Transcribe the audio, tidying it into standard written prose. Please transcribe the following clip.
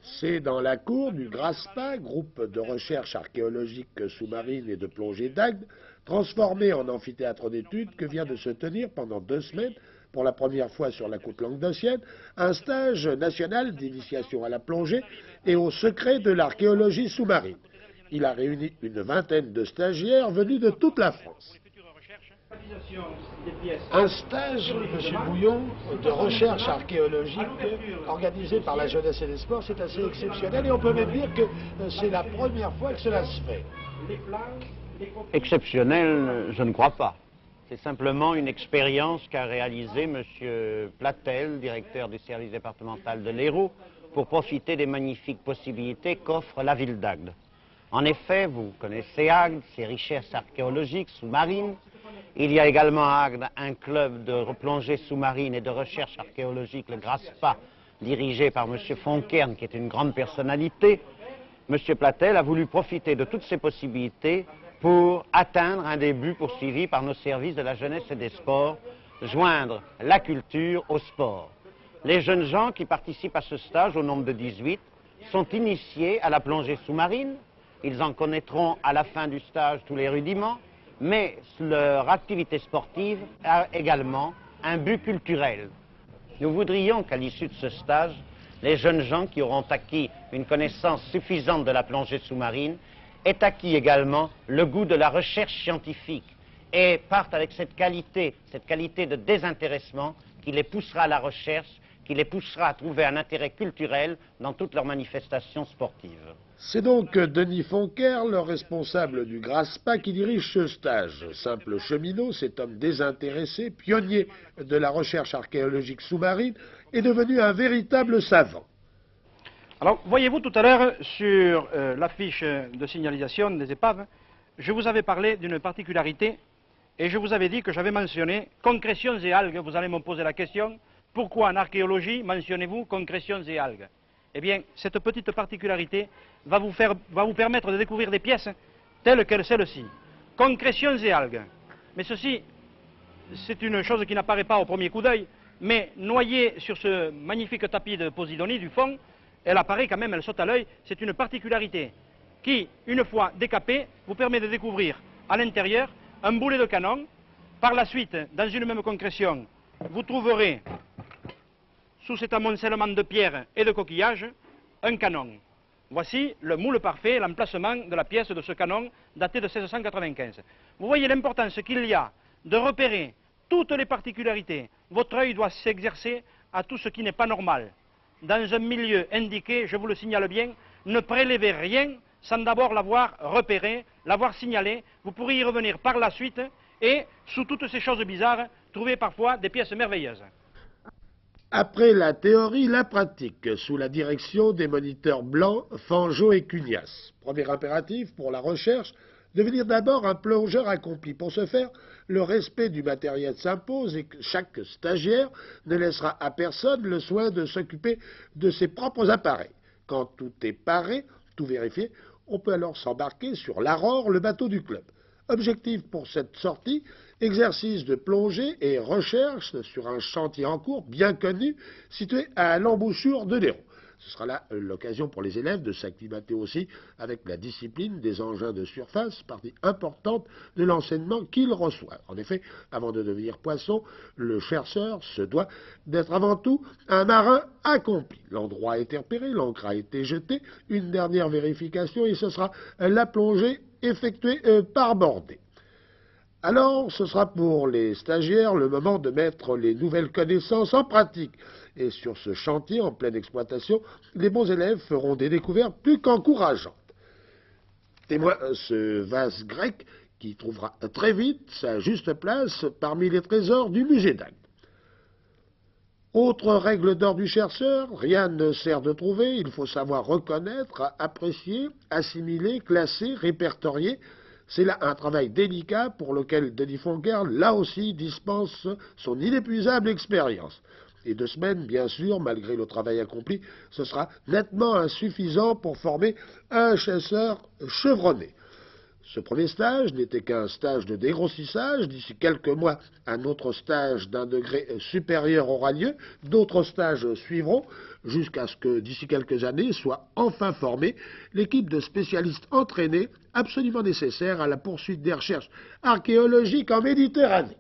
C'est dans la cour du GRASPA, groupe de recherche archéologique sous-marine et de plongée d'Agde, transformé en amphithéâtre d'études, que vient de se tenir pendant 2 semaines, pour la première fois sur la côte languedocienne, un stage national d'initiation à la plongée et au secret de l'archéologie sous-marine. Il a réuni une vingtaine de stagiaires venus de toute la France. Un stage, M. Bouillon, de recherche archéologique organisé par la jeunesse et les sports, c'est assez exceptionnel et on peut même dire que c'est la première fois que cela se fait. Exceptionnel, je ne crois pas. C'est simplement une expérience qu'a réalisée M. Platel, directeur du service départemental de l'Hérault, pour profiter des magnifiques possibilités qu'offre la ville d'Agde. En effet, vous connaissez Agde, ses richesses archéologiques sous-marines. Il y a également à Agde un club de plongée sous-marine et de recherche archéologique, le GRASPA, dirigé par M. Fonkern, qui est une grande personnalité. M. Platel a voulu profiter de toutes ces possibilités pour atteindre un des buts poursuivis par nos services de la jeunesse et des sports, joindre la culture au sport. Les jeunes gens qui participent à ce stage, au nombre de 18, sont initiés à la plongée sous-marine. Ils en connaîtront à la fin du stage tous les rudiments, mais leur activité sportive a également un but culturel. Nous voudrions qu'à l'issue de ce stage, les jeunes gens qui auront acquis une connaissance suffisante de la plongée sous-marine aient acquis également le goût de la recherche scientifique et partent avec cette qualité de désintéressement qui les poussera à la recherche, qui les poussera à trouver un intérêt culturel dans toutes leurs manifestations sportives. C'est donc Denis Fonker, le responsable du GRASPA, qui dirige ce stage. Simple cheminot, cet homme désintéressé, pionnier de la recherche archéologique sous-marine, est devenu un véritable savant. Alors, voyez-vous, tout à l'heure, sur l'affiche de signalisation des épaves, je vous avais parlé d'une particularité et je vous avais dit que j'avais mentionné concrétions et algues. Vous allez me poser la question, pourquoi en archéologie mentionnez-vous concrétions et algues? Eh bien, cette petite particularité va vous permettre de découvrir des pièces telles que celle-ci. Concrétions et algues. Mais ceci, c'est une chose qui n'apparaît pas au premier coup d'œil, mais noyée sur ce magnifique tapis de Posidonie du fond, elle apparaît quand même, elle saute à l'œil. C'est une particularité qui, une fois décapée, vous permet de découvrir à l'intérieur un boulet de canon. Par la suite, dans une même concrétion, vous trouverez sous cet amoncellement de pierres et de coquillages, un canon. Voici le moule parfait, l'emplacement de la pièce de ce canon daté de 1695. Vous voyez l'importance qu'il y a de repérer toutes les particularités. Votre œil doit s'exercer à tout ce qui n'est pas normal. Dans un milieu indiqué, je vous le signale bien, ne prélevez rien sans d'abord l'avoir repéré, l'avoir signalé. Vous pourrez y revenir par la suite et, sous toutes ces choses bizarres, trouver parfois des pièces merveilleuses. Après la théorie, la pratique, sous la direction des moniteurs blancs, Fangeau et Cugnas. Premier impératif pour la recherche, devenir d'abord un plongeur accompli. Pour ce faire, le respect du matériel s'impose et que chaque stagiaire ne laissera à personne le soin de s'occuper de ses propres appareils. Quand tout est paré, tout vérifié, on peut alors s'embarquer sur l'Aurore, le bateau du club. Objectif pour cette sortie, exercice de plongée et recherche sur un chantier en cours bien connu situé à l'embouchure de l'Hérault. Ce sera là l'occasion pour les élèves de s'acclimater aussi avec la discipline des engins de surface, partie importante de l'enseignement qu'ils reçoivent. En effet, avant de devenir poisson, le chercheur se doit d'être avant tout un marin accompli. L'endroit a été repéré, l'ancre a été jetée, une dernière vérification et ce sera la plongée effectuée par bordée. Alors, ce sera pour les stagiaires le moment de mettre les nouvelles connaissances en pratique. Et sur ce chantier en pleine exploitation, les bons élèves feront des découvertes plus qu'encourageantes. Témoin ce vase grec qui trouvera très vite sa juste place parmi les trésors du musée d'Agde. Autre règle d'or du chercheur, rien ne sert de trouver, il faut savoir reconnaître, apprécier, assimiler, classer, répertorier. C'est là un travail délicat pour lequel Denis Fonker, là aussi, dispense son inépuisable expérience. Et 2 semaines, bien sûr, malgré le travail accompli, ce sera nettement insuffisant pour former un chasseur chevronné. Ce premier stage n'était qu'un stage de dégrossissage. D'ici quelques mois, un autre stage d'un degré supérieur aura lieu. D'autres stages suivront jusqu'à ce que, d'ici quelques années, soit enfin formée l'équipe de spécialistes entraînés absolument nécessaire à la poursuite des recherches archéologiques en Méditerranée.